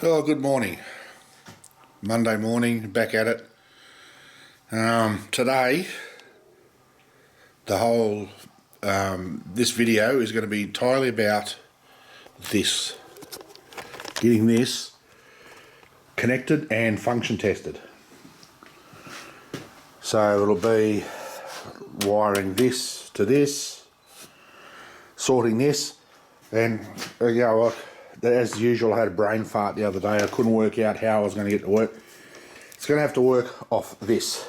Oh, good morning. Monday morning, back at it. Today, the whole this video is going to be entirely about this, getting this connected and function tested. So it'll be wiring this to this, sorting this, and as usual, I had a brain fart the other day. I couldn't work out how I was going to get to work. It's going to have to work off this,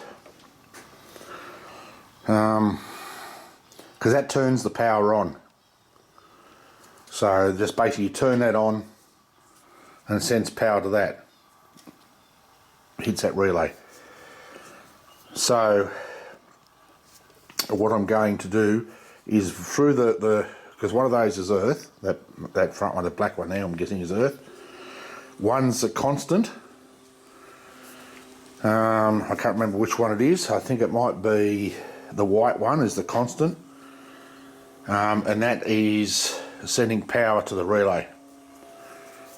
because that turns the power on. So just basically turn that on and it sends power to that, hits that relay. So what I'm going to do is through the because one of those is earth, that front one, the black one there I'm guessing is earth. One's a constant. I can't remember which one it is. I think it might be the white one is the constant, and that is sending power to the relay.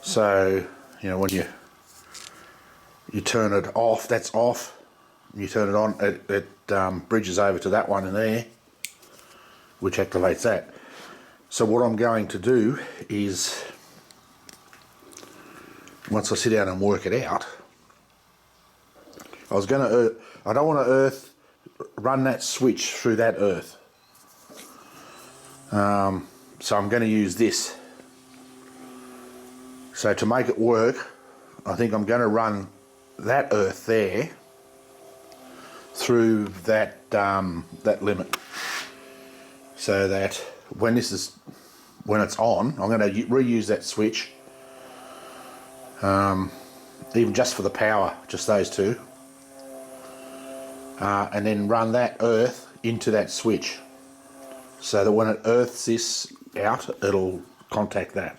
So when you turn it off, that's off. You turn it on, it bridges over to that one in there, which activates that. So what I'm going to do is, once I sit down and work it out, I don't want to run that switch through that earth. So I'm going to use this. So to make it work, I think I'm going to run that earth there through that limit, so that when it's on, I'm going to reuse that switch, even just for the power, just those two, and then run that earth into that switch, so that when it earths this out, it'll contact that,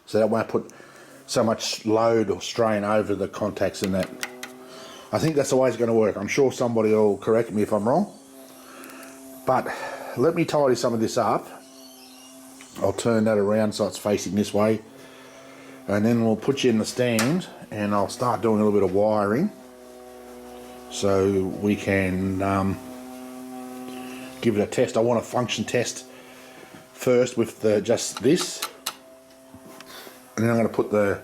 so that won't put so much load or strain over the contacts in that. I think that's the way it's going to work. I'm sure somebody will correct me if I'm wrong, but let me tidy some of this up. I'll turn that around so it's facing this way, and then we'll put you in the stand and I'll start doing a little bit of wiring so we can give it a test. I want a function test first with just this, and then I'm going to put the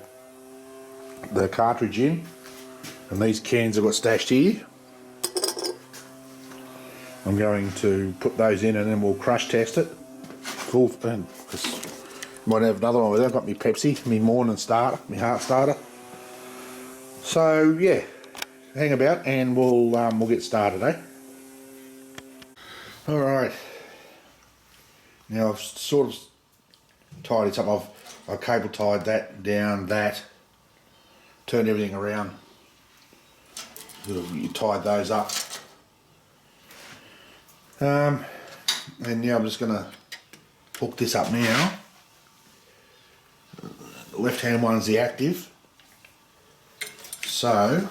cartridge in, and these cans I've got stashed here. I'm going to put those in and then we'll crush test it. Full thing. Might have another one. I've got my Pepsi, my morning starter, my heart starter. So yeah, hang about and we'll get started, eh? All right. Now I've sort of tied it up. I've cable tied that down, turned everything around. You tied those up. And now I'm just going to hook this up now. The left hand one's the active. So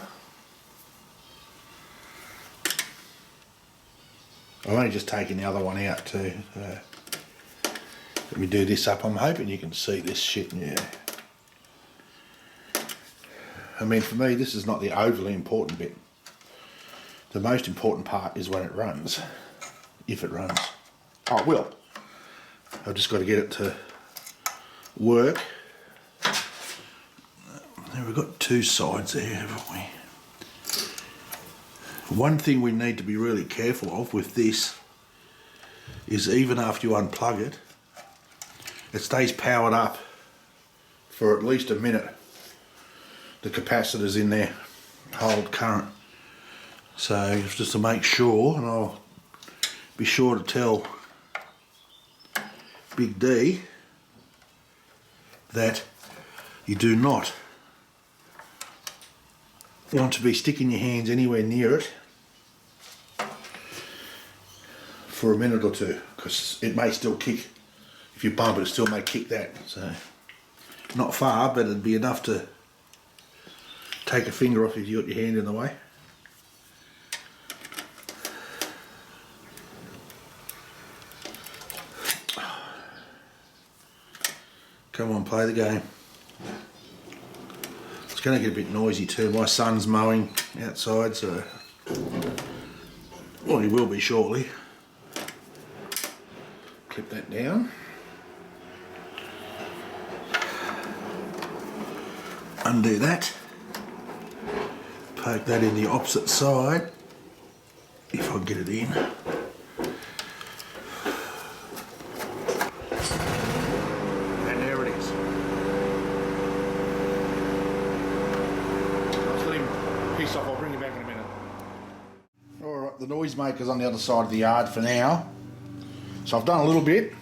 I've only just taken the other one out too. Let me do this up. I'm hoping you can see this shit. Yeah. I mean, for me, this is not the overly important bit. The most important part is when it runs. If it runs. Oh, it will. I've just got to get it to work. Now we've got two sides there, haven't we? One thing we need to be really careful of with this is even after you unplug it, it stays powered up for at least a minute. The capacitors in there hold current. So just to make sure, and I'll be sure to tell Big D that you do not want to be sticking your hands anywhere near it for a minute or two, because it may still kick. If you bump it, it still may kick that. So not far, but it'd be enough to take a finger off if you got your hand in the way. Come on, play the game. going to get a bit noisy too. My son's mowing outside, so, well, he will be shortly. Clip that down. Undo that. Poke that in the opposite side, if I get it in. And there it is. I'll just let him piss off, I'll bring you back in a minute. Alright, the noisemaker's on the other side of the yard for now. So I've done a little bit,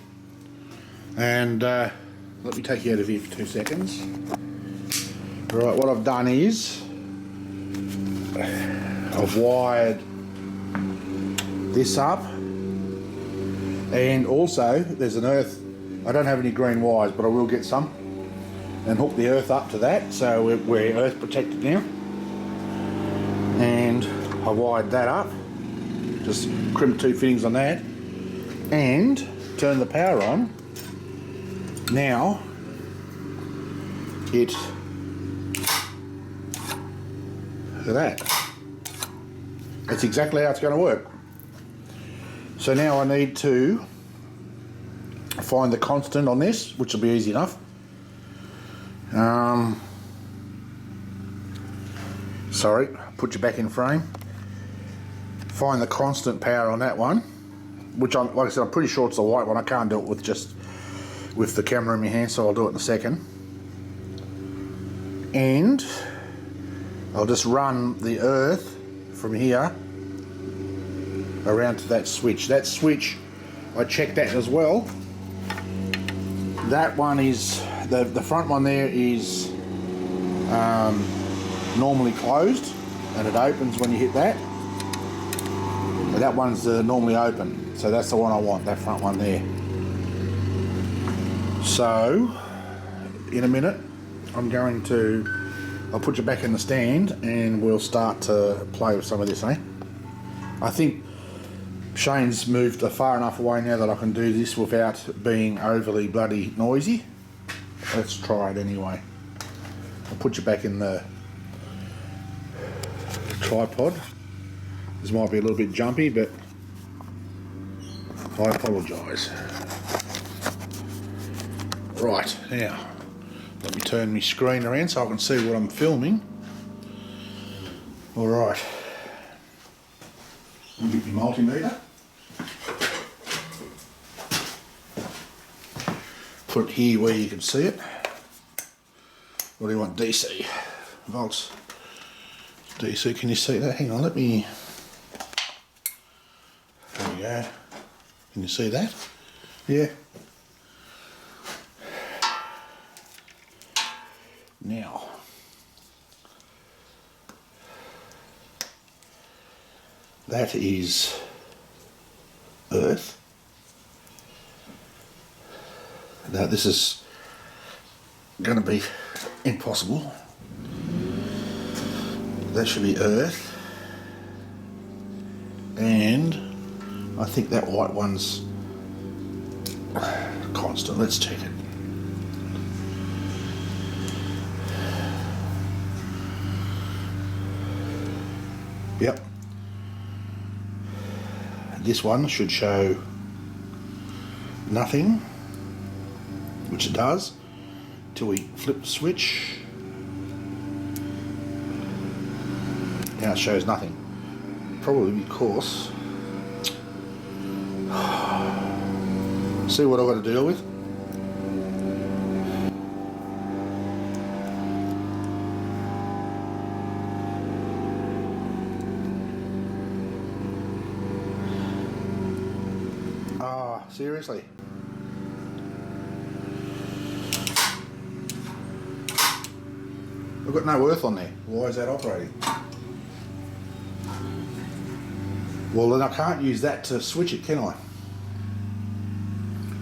and let me take you out of here for 2 seconds. Right, what I've done is I've wired this up, and also there's an earth. I don't have any green wires, but I will get some and hook the earth up to that, so we're earth protected now. And I wired that up, just crimp 2 fittings on that, and turn the power on. Now it, look at that, that's exactly how it's going to work. So now I need to find the constant on this, which will be easy enough. Sorry, put you back in frame. Find the constant power on that one, which like I said, I'm pretty sure it's the white one. I can't do it with the camera in my hand, so I'll do it in a second. And I'll just run the earth from here around to that switch. That switch, I checked that as well. That one is, the front one there is normally closed, and it opens when you hit that. But that one's normally open, so that's the one I want, that front one there. So, in a minute, I'll put you back in the stand and we'll start to play with some of this, eh? I think Shane's moved far enough away now that I can do this without being overly bloody noisy. Let's try it anyway. I'll put you back in the tripod. This might be a little bit jumpy, but I apologise. Right, now let me turn my screen around so I can see what I'm filming. Alright, I'll get my multimeter. Put it here where you can see it. What do you want, DC? Volts. DC, can you see that? Hang on, let me... There we go. Can you see that? Yeah. Now, that is earth. Now this is going to be impossible. That should be earth, and I think that white one's constant. Let's check it. Yep. This one should show nothing, which it does, till we flip the switch. Now it shows nothing. Probably because... See what I've got to deal with? Seriously? I've got no earth on there. Why is that operating? Well, then I can't use that to switch it, can I?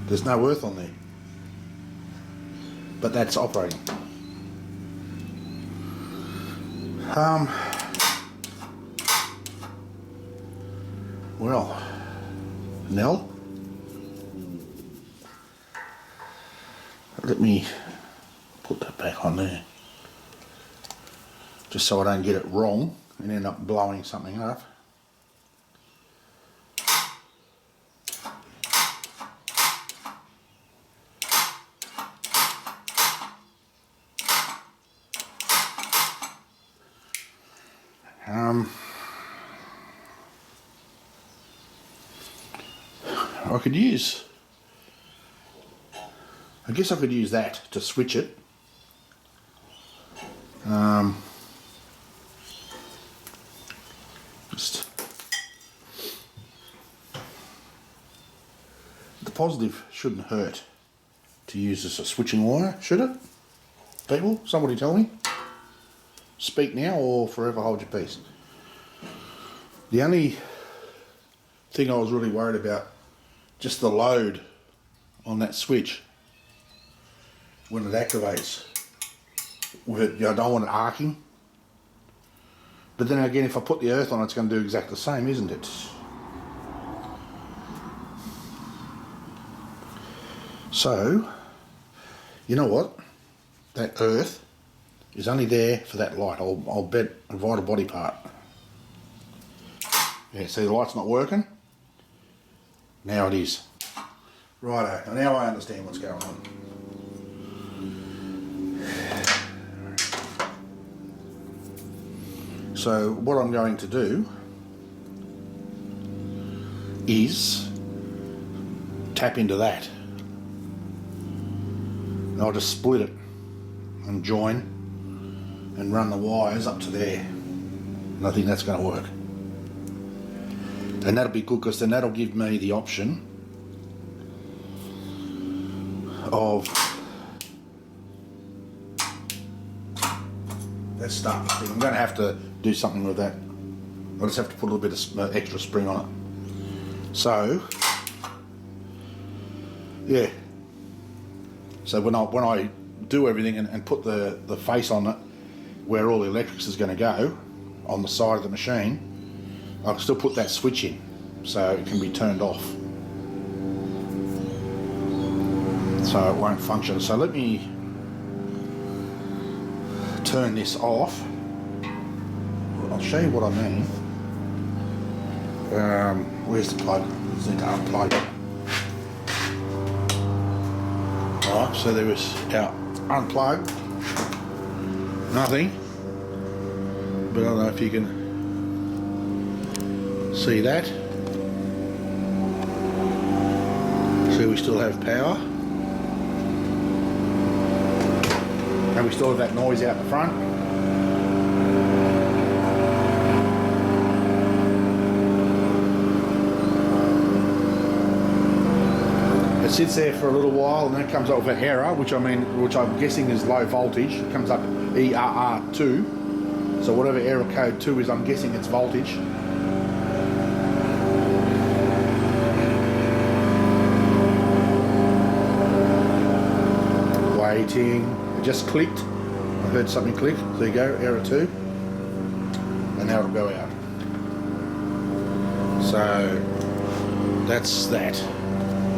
There's no earth on there. But that's operating. Well, Nell? Let me put that back on there. just so I don't get it wrong and end up blowing something up. I guess I could use that to switch it. Just the positive shouldn't hurt to use as a switching wire, should it? People, somebody tell me. Speak now or forever hold your peace. The only thing I was really worried about, just the load on that switch when it activates. I don't want it arcing. But then again, if I put the earth on, it's going to do exactly the same, isn't it? So, you know what? That earth is only there for that light. I'll bet a vital body part. Yeah, see the light's not working? Now it is. Righto, now I understand what's going on. So what I'm going to do is tap into that. And I'll just split it and join and run the wires up to there. And I think that's going to work. And that'll be good because then that'll give me the option of that starting thing. I'm going to have to do something with that. I'll just have to put a little bit of extra spring on it. So, yeah. So when I do everything and put the face on it, where all the electrics is going to go, on the side of the machine, I can still put that switch in, so it can be turned off. So it won't function. So let me turn this off. I'll show you what I mean. Where's the plug? Just need to unplug it. Alright, so there is our unplug. Nothing. But I don't know if you can see that. So we still have power. And we still have that noise out the front. It sits there for a little while and then it comes up with an error, which I'm guessing is low voltage. It comes up ERR2. So whatever error code 2 is, I'm guessing it's voltage. Waiting. It just clicked. I heard something click. There you go, error 2. And now it'll go out. So that's that.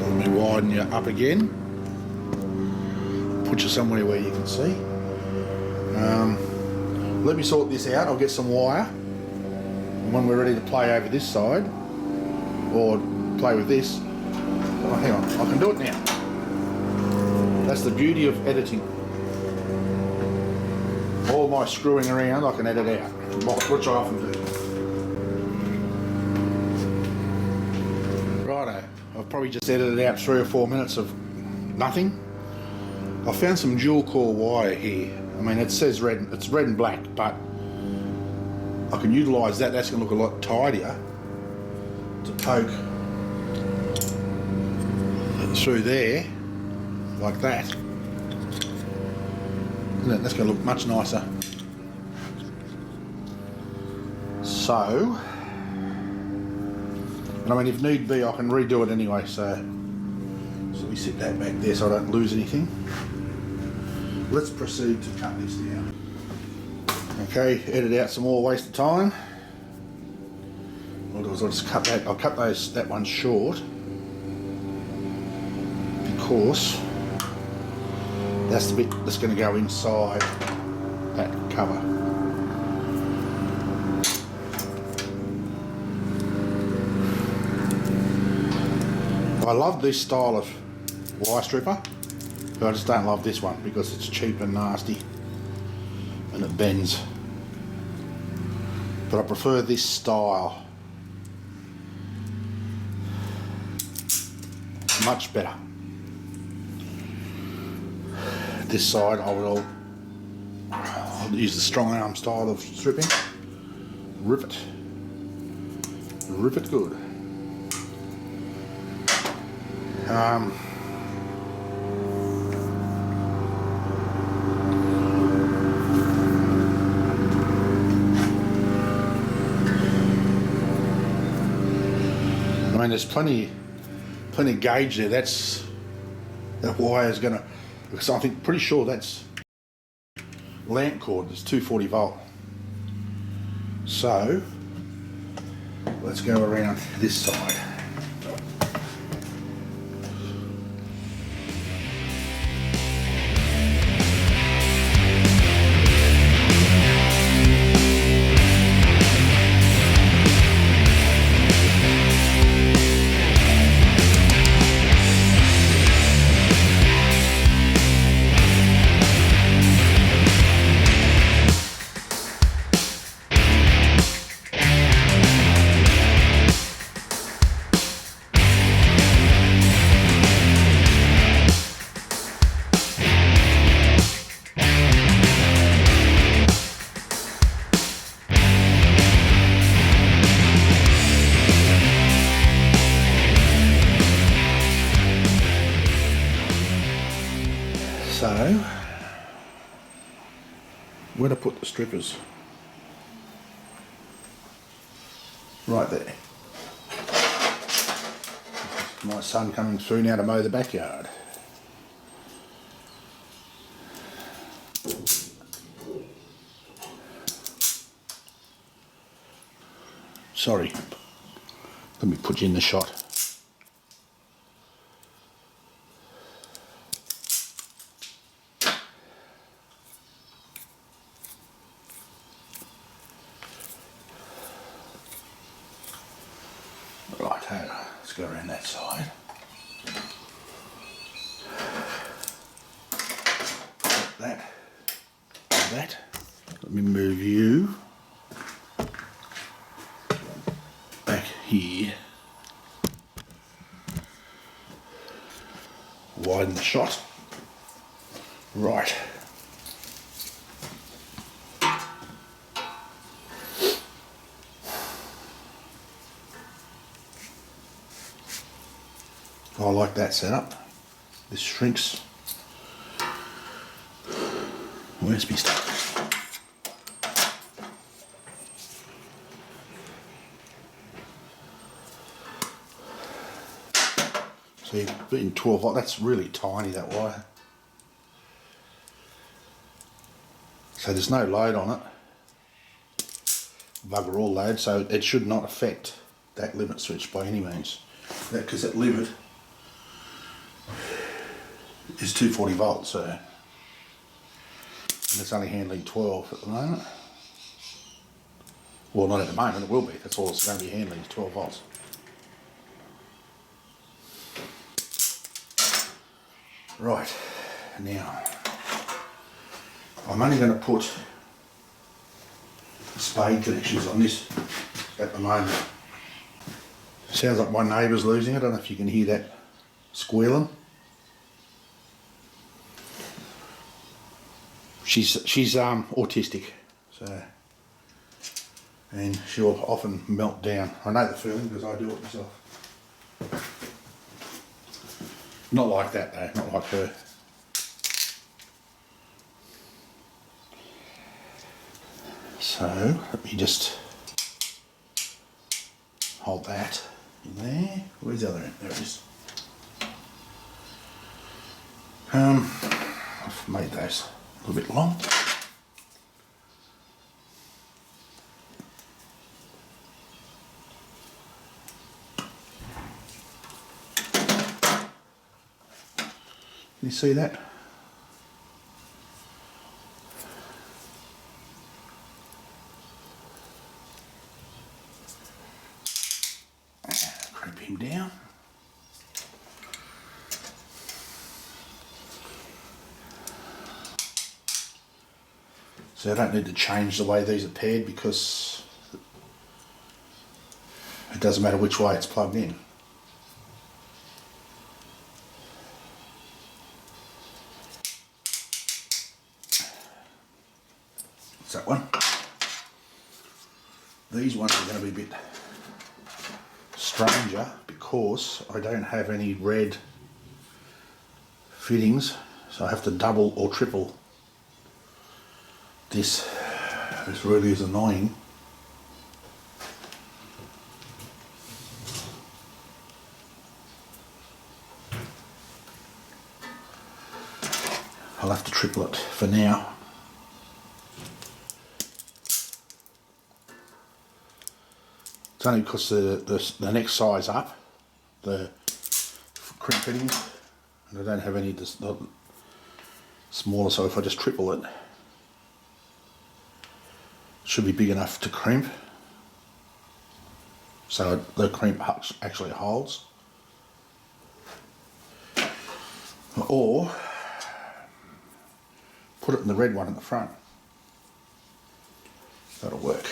Let me widen you up again. Put you somewhere where you can see. Let me sort this out. I'll get some wire. And when we're ready to play over this side, or play with this, oh, hang on, I can do it now. That's the beauty of editing. All my screwing around, I can edit out, which I often do. Righto, I've probably just edited out 3 or 4 minutes of nothing. I found some dual core wire here. I mean, it says red, it's red and black, but I can utilise that. That's going to look a lot tidier to poke through there, like that. That's going to look much nicer. So, and I mean, if need be, I can redo it anyway. So let me sit that back there so I don't lose anything. Let's proceed to cut this down. Okay, edit out some more waste of time. What I'll do is I'll just cut that. I'll cut that one short because that's the bit that's going to go inside that cover. I love this style of wire stripper, but I just don't love this one because it's cheap and nasty and it bends. But I prefer this style. Much better. This side I'll use the strong arm style of stripping. Rip it. Rip it good. I mean, there's plenty of gauge there. That wire is gonna, because I think pretty sure that's lamp cord. It's 240 volt. So let's go around this side. So, where to put the strippers? Right there. My son coming through now to mow the backyard. Sorry, let me put you in the shot. Right, let's go around that side. That. Let me move you back here. Widen the shot. Right. I like that setup. This shrinks. Where's my stuff? So you've been 12 volt. That's really tiny, that wire. So there's no load on it. Bugger all load, so it should not affect that limit switch by any means. Because that limit is 240 volts, so, and it's only handling 12 at the moment. Well, not at the moment, it will be. That's all it's going to be handling, is 12 volts. Right, now, I'm only going to put spade connections on this at the moment. Sounds like my neighbour's losing it. I don't know if you can hear that squealing. She's autistic, so, and she'll often melt down. I know the feeling because I do it myself. Not like that though, not like her. So let me just hold that in there. Where's the other end? There it is. I've made those a little bit long. Can you see that? Crimp him down. So I don't need to change the way these are paired because it doesn't matter which way it's plugged in. It's that one. These ones are going to be a bit stranger because I don't have any red fittings, so I have to double or triple this. This really is annoying. I'll have to triple it for now. It's only because the next size up, the crimp fittings, and I don't have any smaller, so if I just triple it, it should be big enough to crimp, so the crimp actually holds. Or put it in the red one at the front. That'll work.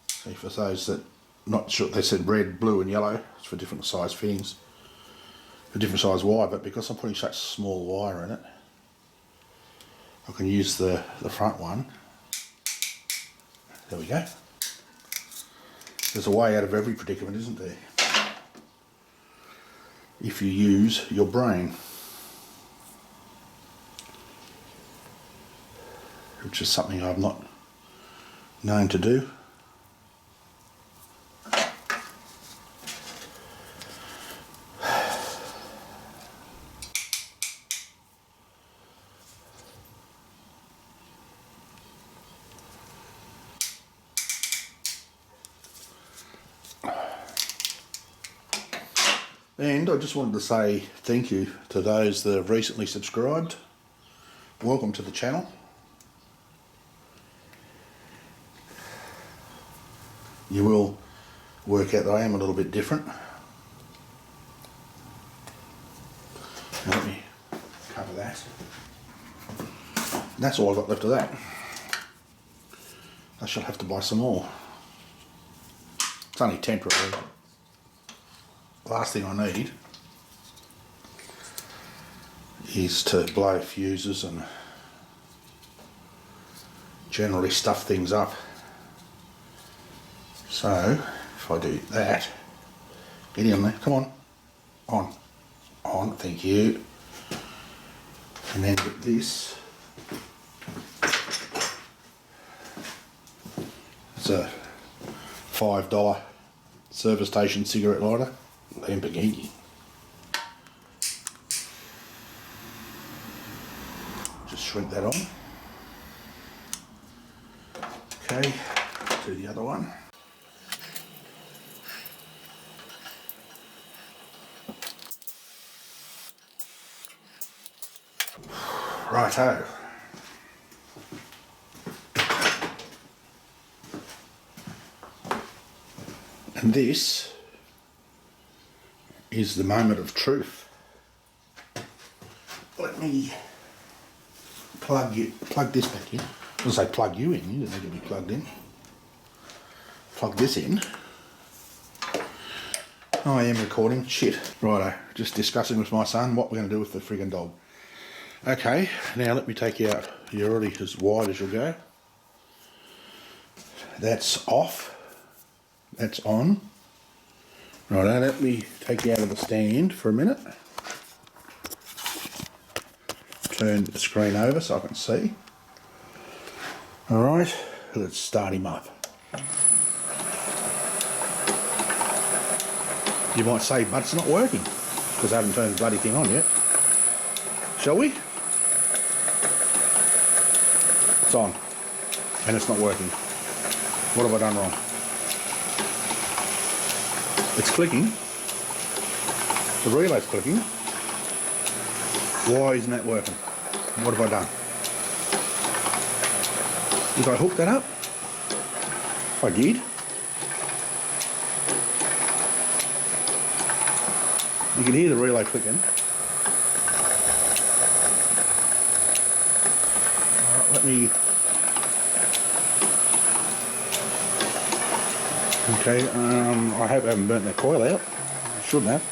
See, for those that not sure, they said red, blue and yellow. It's for different size fittings, for different size wire, but because I'm putting such small wire in it, I can use the front one. There we go. There's a way out of every predicament, isn't there? If you use your brain. Which is something I've not known to do. And I just wanted to say thank you to those that have recently subscribed. Welcome to the channel. You will work out that I am a little bit different. Now let me cover that. And that's all I've got left of that. I shall have to buy some more. It's only temporary. Last thing I need is to blow fuses and generally stuff things up. So if I do that, get in there, come on, thank you. And then get this. It's a $5 service station cigarette lighter. Lamborghini. Just shrink that on. Okay, do the other one. Righto. And this is the moment of truth. Let me plug this back in. I was going to say plug you in, you don't need to be plugged in. Plug this in. Oh, I am recording, shit. Righto, just discussing with my son what we're going to do with the friggin' dog. Okay, now let me take you out. You're already as wide as you'll go. That's off. That's on. Righto, let me take you out of the stand for a minute. Turn the screen over so I can see. Alright, let's start him up. You might say, but it's not working, because I haven't turned the bloody thing on yet. Shall we? It's on, and it's not working. What have I done wrong? It's clicking. The relay's clicking. Why isn't that working? What have I done? Did I hook that up? I did. You can hear the relay clicking. let me... Okay, I hope I haven't burnt that coil out. I shouldn't have.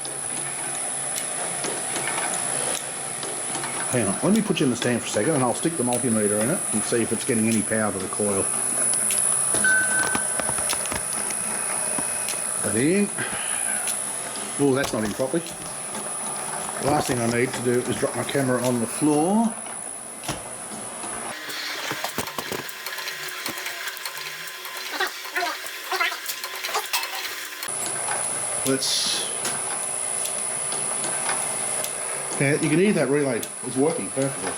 Hang on, let me put you in the stand for a second and I'll stick the multimeter in it and see if it's getting any power to the coil. Put it in. Oh, that's not in properly. The last thing I need to do is drop my camera on the floor. Yeah, you can hear that relay is working perfectly.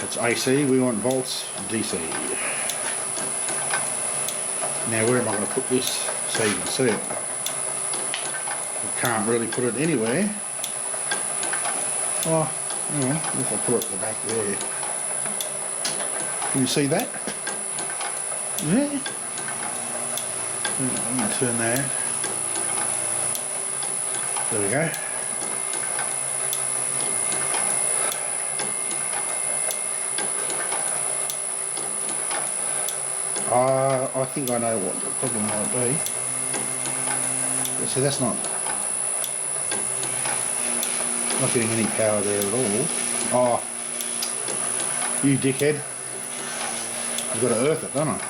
It's AC, we want volts, DC. Now where am I going to put this so you can see it? I can't really put it anywhere. Oh, hang on, if I put it at the back there. Can you see that? Yeah. I'm going to turn that. There we go. I think I know what the problem might be. See, that's not getting any power there at all. Oh, you dickhead. I've got to earth it, don't I?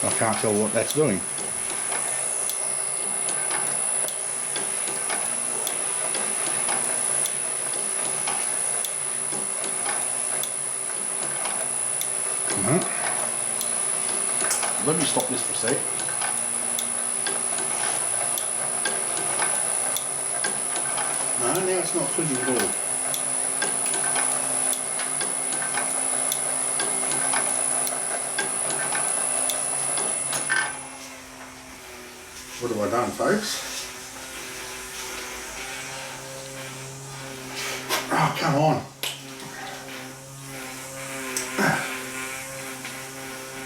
I can't tell what that's doing. Let me stop this for a sec. No, now it's not clicking at all. What have I done, folks? Oh, come on.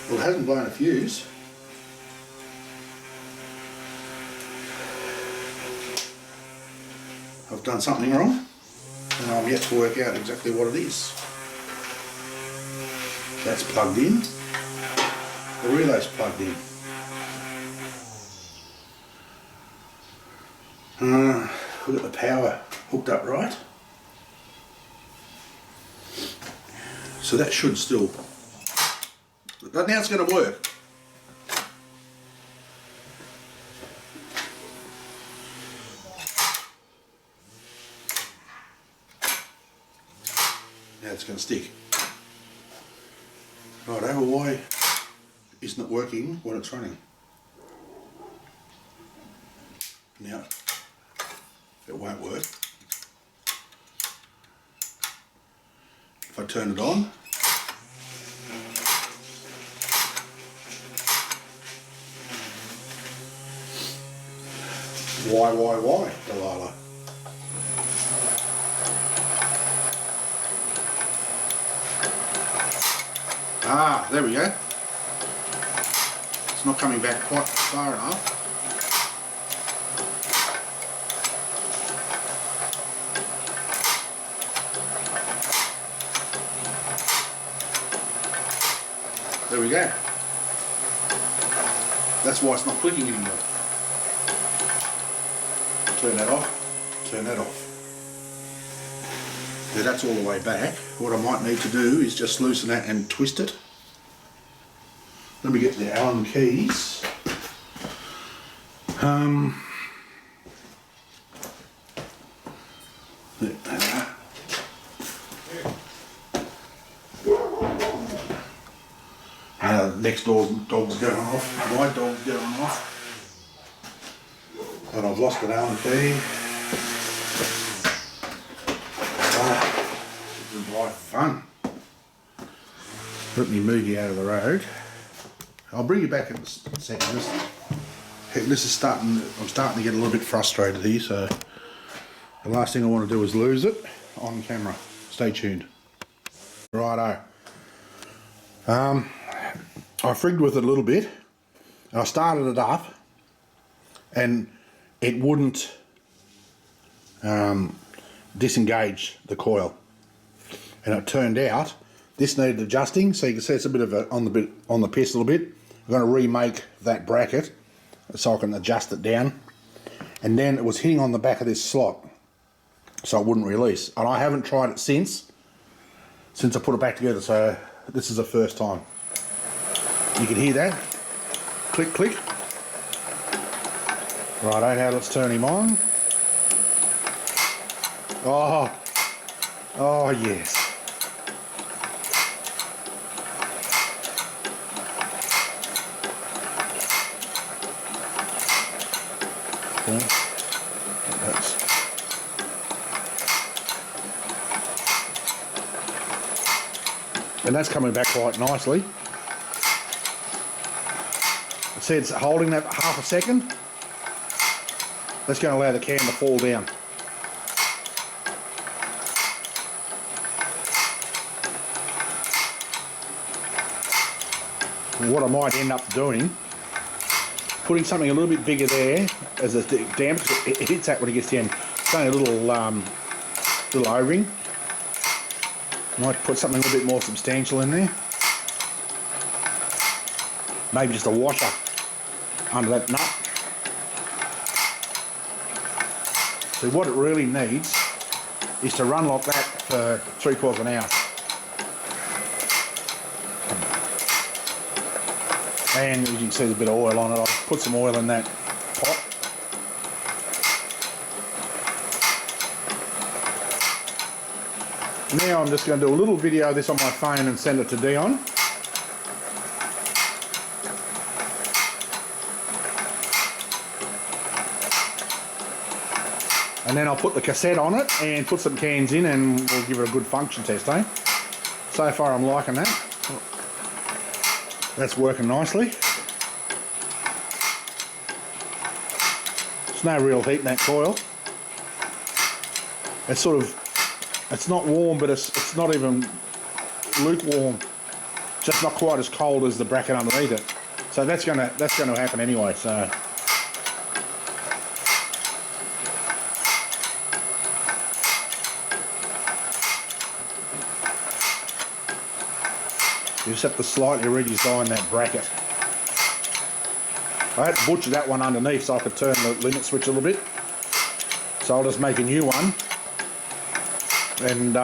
Well, it hasn't blown a fuse. I've done something wrong, and I'm yet to work out exactly what it is. That's plugged in. The relay's plugged in. We've got the power hooked up right. So that should still... But now it's going to work. Now it's going to stick. Righto, why isn't it working when it's running? Now, it won't work. If I turn it on, why, Delilah? Ah, there we go. It's not coming back quite far enough. There we go. That's why it's not clicking anymore. Turn that off, turn that off. Now that's all the way back. What I might need to do is just loosen that and twist it. Let me get the Allen keys. There they are. Next dog's going off, my dog's going off. And I've lost an Allen key. This is like fun. Let me move you out of the road. I'll bring you back in a second. This is starting, I'm starting to get a little bit frustrated here, so the last thing I want to do is lose it on camera. Stay tuned. Righto. I frigged with it a little bit. I started it up and it wouldn't disengage the coil, and it turned out this needed adjusting. So you can see it's a bit of a on the piss a little bit. I'm going to remake that bracket so I can adjust it down, and then it was hitting on the back of this slot so it wouldn't release, and I haven't tried it since I put it back together, so this is the first time. You can hear that click click. Right, now let's turn him on. Oh yes. Okay. And that's coming back quite nicely. See, it's holding that half a second. That's going to allow the can to fall down. What I might end up doing, putting something a little bit bigger there as a dam, because it hits that when it gets to the end. It's only a little O-ring. Might put something a little bit more substantial in there. Maybe just a washer under that nut. So what it really needs is to run like that for 3/4 of an hour. And as you can see, there's a bit of oil on it. I'll put some oil in that pot. Now I'm just going to do a little video of this on my phone and send it to Dion. And then I'll put the cassette on it and put some cans in, and we'll give it a good function test, eh? So far I'm liking that. That's working nicely. There's no real heat in that coil. It's sort of, it's not warm, but it's not even lukewarm. Just not quite as cold as the bracket underneath it. So that's gonna happen anyway. So. You just have to slightly redesign that bracket. I had to butcher that one underneath so I could turn the limit switch a little bit. So I'll just make a new one and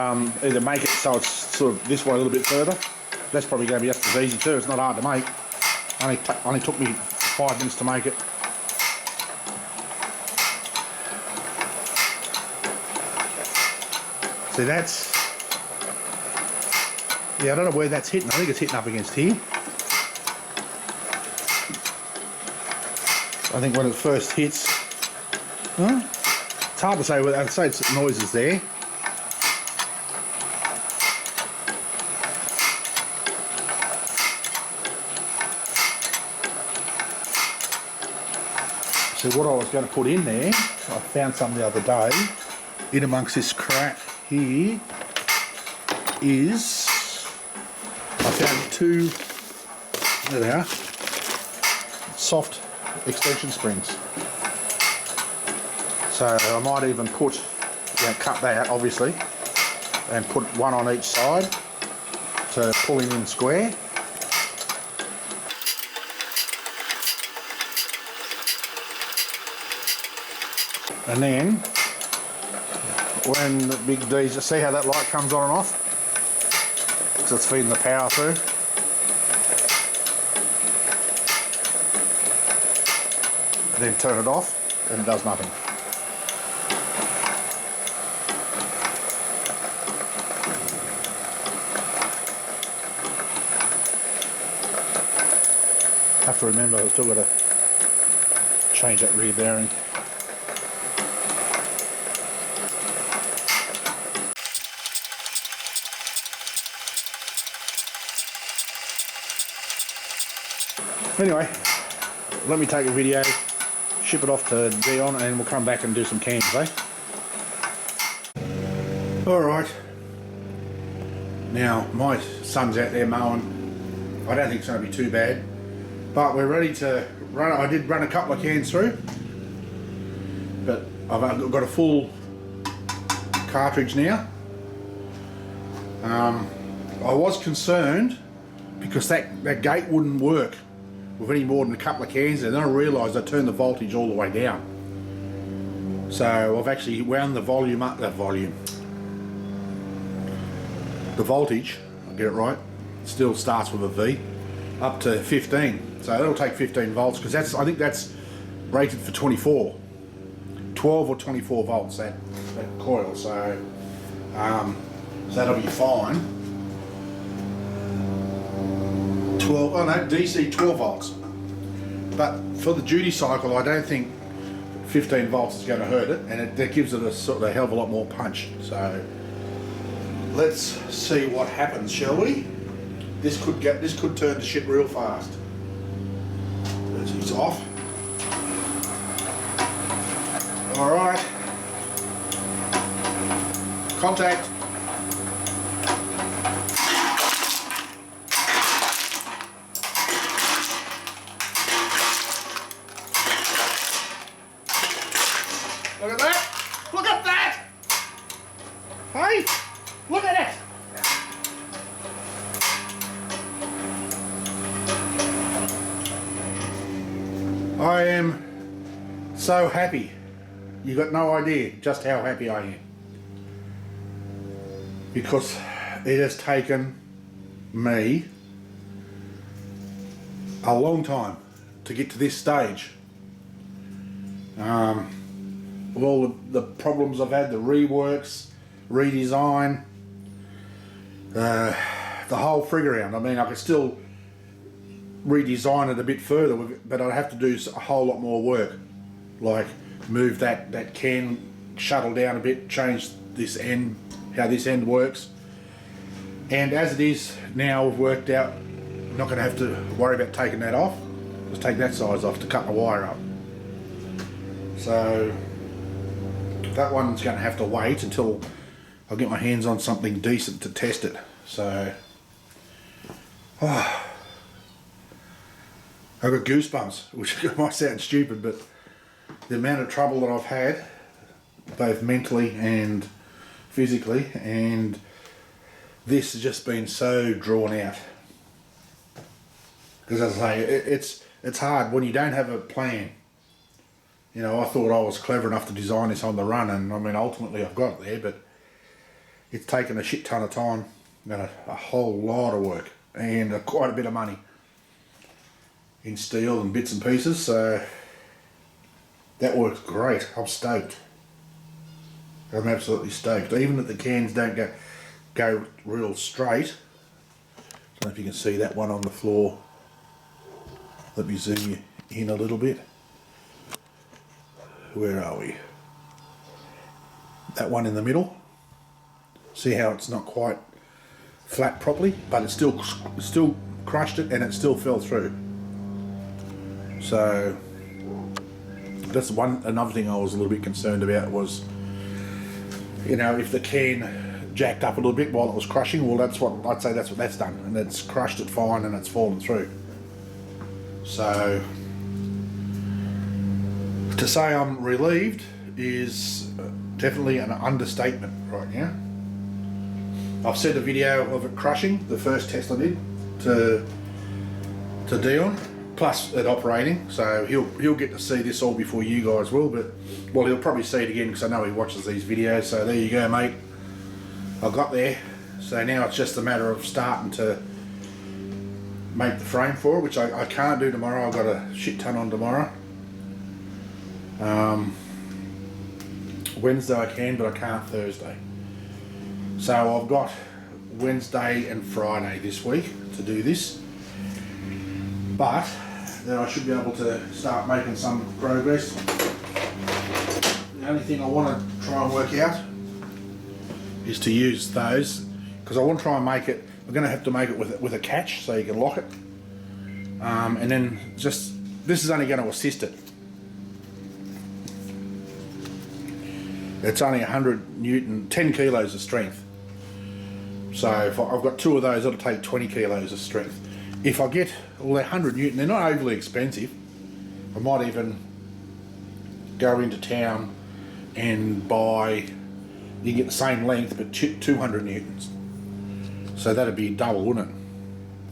either make it so it's sort of this way a little bit further. That's probably going to be just as easy too. It's not hard to make. Only took me 5 minutes to make it. See, that's... Yeah, I don't know where that's hitting. I think it's hitting up against here. I think when it first hits, it's hard to say. I'd say it's noises there. So what I was going to put in there, I found some the other day, in amongst this crap here, is... I found 2, there they are, soft extension springs. So I might even put, cut that obviously, and put one on each side to pull him in square. And then, when the big D's, see how that light comes on and off? So it's feeding the power through. And then turn it off and it does nothing. Have to remember I've still got to change that rear bearing. Anyway, let me take a video, ship it off to Dion, and we'll come back and do some cans, eh? Alright, now my son's out there mowing. I don't think it's going to be too bad, but we're ready to run. I did run a couple of cans through, but I've got a full cartridge now. I was concerned because that gate wouldn't work with any more than a couple of cans there. Then I realised I turned the voltage all the way down. So I've actually wound the volume up, the voltage, I'll get it right, still starts with a V, up to 15. So that'll take 15 volts because I think that's rated for 24. 12 or 24 volts, that coil, so that'll be fine. 12, oh no, DC 12 volts. But for the duty cycle, I don't think 15 volts is going to hurt it, and that gives it a sort of a hell of a lot more punch. So let's see what happens, shall we? This could turn to shit real fast. It's off. All right. Contact. Look at that! Look at that! Hey! Look at it! I am so happy. You got no idea just how happy I am. Because it has taken me a long time to get to this stage. With all the problems I've had, the reworks, redesign, the whole frig around. I mean, I could still redesign it a bit further, but I'd have to do a whole lot more work, like move that can shuttle down a bit, change this end, how this end works. And as it is now, we've worked out, I'm not going to have to worry about taking that off. Just take that size off to cut the wire up. So that one's going to have to wait until I get my hands on something decent to test it. So I've got goosebumps, which might sound stupid, but the amount of trouble that I've had, both mentally and physically, and this has just been so drawn out. Because as I say, it's hard when you don't have a plan. You know, I thought I was clever enough to design this on the run, and I mean, ultimately I've got it there, but it's taken a shit ton of time and a whole lot of work and quite a bit of money in steel and bits and pieces, so that works great. I'm stoked. I'm absolutely stoked. Even if the cans don't go real straight. I don't know if you can see that one on the floor. Let me zoom you in a little bit. Where are we? That one in the middle. See how it's not quite flat properly, but it still crushed it and it still fell through. So that's another thing I was a little bit concerned about was, you know, if the can jacked up a little bit while it was crushing, well, that's what that's done, and it's crushed it fine and it's fallen through. So to say I'm relieved is definitely an understatement right now. I've sent a video of it crushing, the first test I did, to Dion, plus it operating, so he'll get to see this all before you guys will, but, well, he'll probably see it again because I know he watches these videos, so there you go, mate. I got there, so now it's just a matter of starting to make the frame for it, which I can't do tomorrow. I've got a shit ton on tomorrow. Wednesday I can, but I can't Thursday. So I've got Wednesday and Friday this week to do this, but then I should be able to start making some progress. The only thing I want to try and work out is to use those, because I want to try and make it, we're going to have to make it with a catch so you can lock it, and then just, this is only going to assist it. It's only 100 Newton, 10 kilos of strength. So if I've got two of those, it'll take 20 kilos of strength. If I get, well, they're 100 Newton, they're not overly expensive. I might even go into town and buy you get the same length but 200 newtons. So that'd be double, wouldn't it?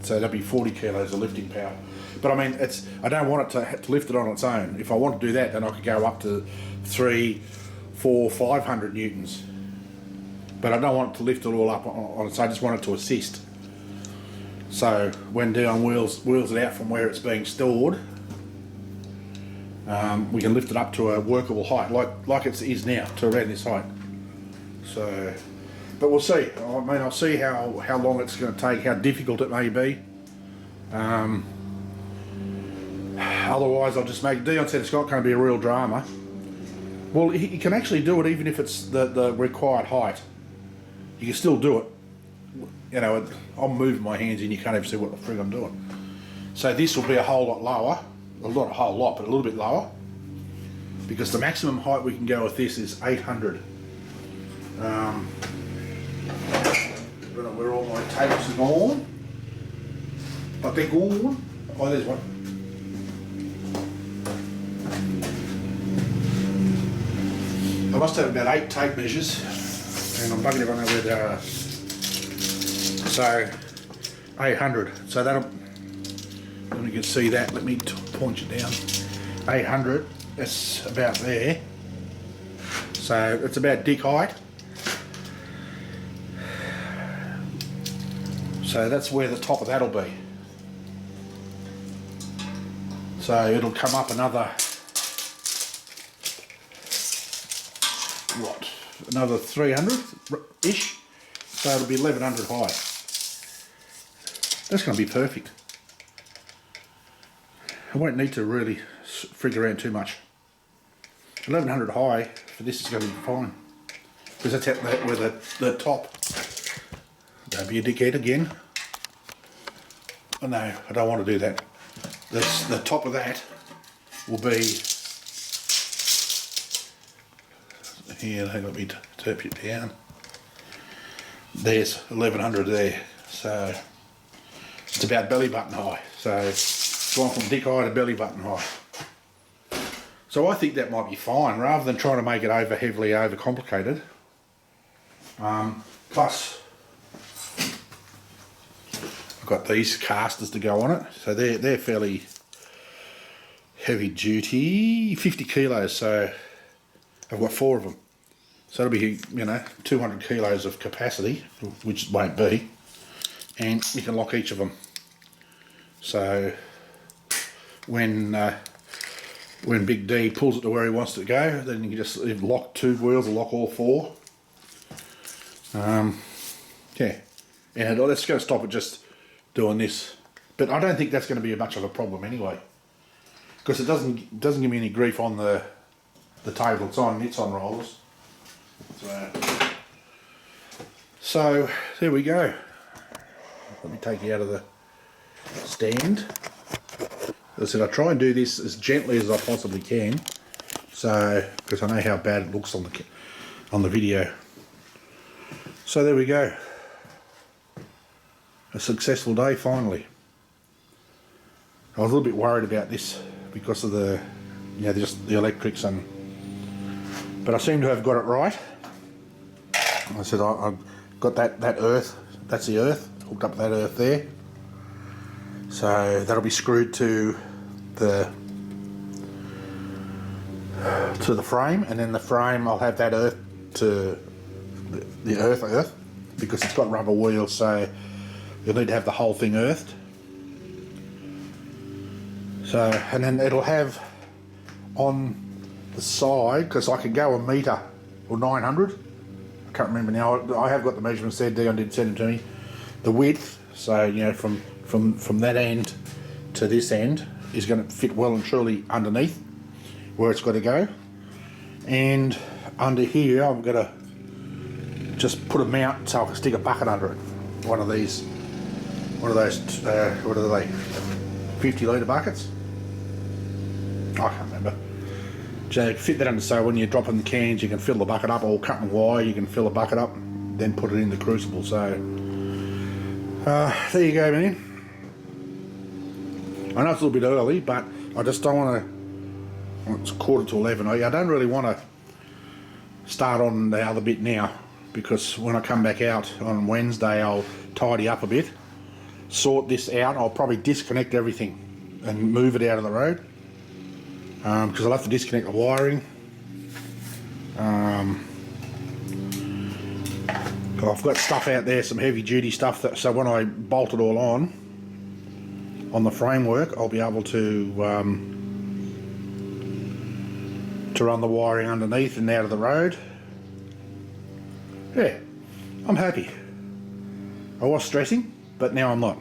So that'd be 40 kilos of lifting power. But I mean, I don't want it to lift it on its own. If I want to do that, then I could go up to 300, 400, 500 newtons. But I don't want it to lift it all up on its own. I just want it to assist. So when Dion wheels it out from where it's being stored, we can lift it up to a workable height, like it is now, to around this height. So, but we'll see. I mean, I'll see how long it's going to take, how difficult it may be. Otherwise, I'll just make. Dion said it's not going to be a real drama. Well, you can actually do it even if it's the required height. You can still do it. You know, I'm moving my hands and you can't even see what the frig I'm doing. So this will be a whole lot lower. Well, not a whole lot, but a little bit lower. Because the maximum height we can go with this is 800. I don't know where all my tapes are gone. But they're gone. Oh, there's one. I must have about 8 tape measures. And I'm bugging everyone out where they are. So 800. So that'll. Let me get see that. Let me point you down. 800. That's about there. So it's about dick height. So that's where the top of that'll be. So it'll come up another. What? Another 300-ish. So it'll be 1100 high. That's going to be perfect. I won't need to really frig around too much. 1100 high for this is going to be fine. Because that's at where the top. Don't be a dickhead again. Oh no, I don't want to do that. The top of that will be here. Let me turp it down. There's 1100 there. So it's about belly button high. So it's gone from dick high to belly button high. So I think that might be fine, rather than trying to make it heavily overcomplicated. Plus, I've got these casters to go on it, so they're fairly heavy duty, 50 kilos. So I've got 4 of them. So it'll be 200 kilos of capacity, which it won't be, and you can lock each of them. So when Big D pulls it to where he wants it to go, then you can just lock 2 wheels or lock all 4. Yeah, and that's going to stop it just doing this. But I don't think that's going to be much of a problem anyway, because it doesn't give me any grief on the table it's on rollers. So there we go. Let me take you out of the stand. As I said, I try and do this as gently as I possibly can, so because I know how bad it looks on the video. So there we go. A successful day finally. I was a little bit worried about this because of just the electrics but I seem to have got it right. I said I've got that earth. That's the earth. Hooked up that earth there. So that'll be screwed to the frame, and then the frame I'll have that earth to the earth because it's got rubber wheels, so you'll need to have the whole thing earthed. So, and then it'll have on the side, because I can go a metre or 900. I can't remember now. I have got the measurements there. Dion did send them to me. The width, so from that end to this end is going to fit well and truly underneath where it's got to go. And under here I'm going to just put a mount so I can stick a bucket under it. One of those, what are they, 50 litre buckets? I can't remember. So fit that under, so when you're dropping the cans you can fill the bucket up, or cutting wire you can fill the bucket up, then put it in the crucible. So there you go, man. I know it's a little bit early, but I just don't want to. It's 10:45. I don't really want to start on the other bit now, because when I come back out on Wednesday I'll tidy up a bit, sort this out. I'll probably disconnect everything and move it out of the road, because I'll have to disconnect the wiring. I've got stuff out there, some heavy duty stuff, so when I bolt it all on the framework, I'll be able to run the wiring underneath and out of the road. Yeah, I'm happy. I was stressing, but now I'm not.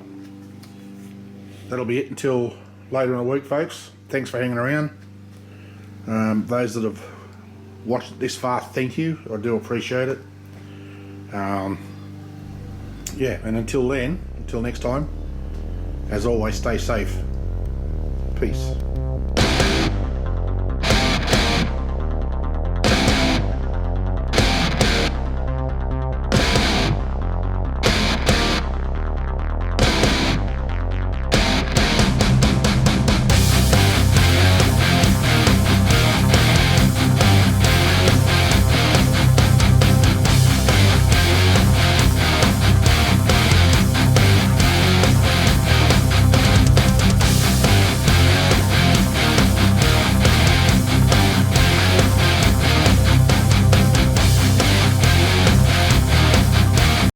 That'll be it until later in the week, folks. Thanks for hanging around. Those that have watched it this far, thank you. I do appreciate it. Yeah, and until then, until next time, as always, stay safe. Peace.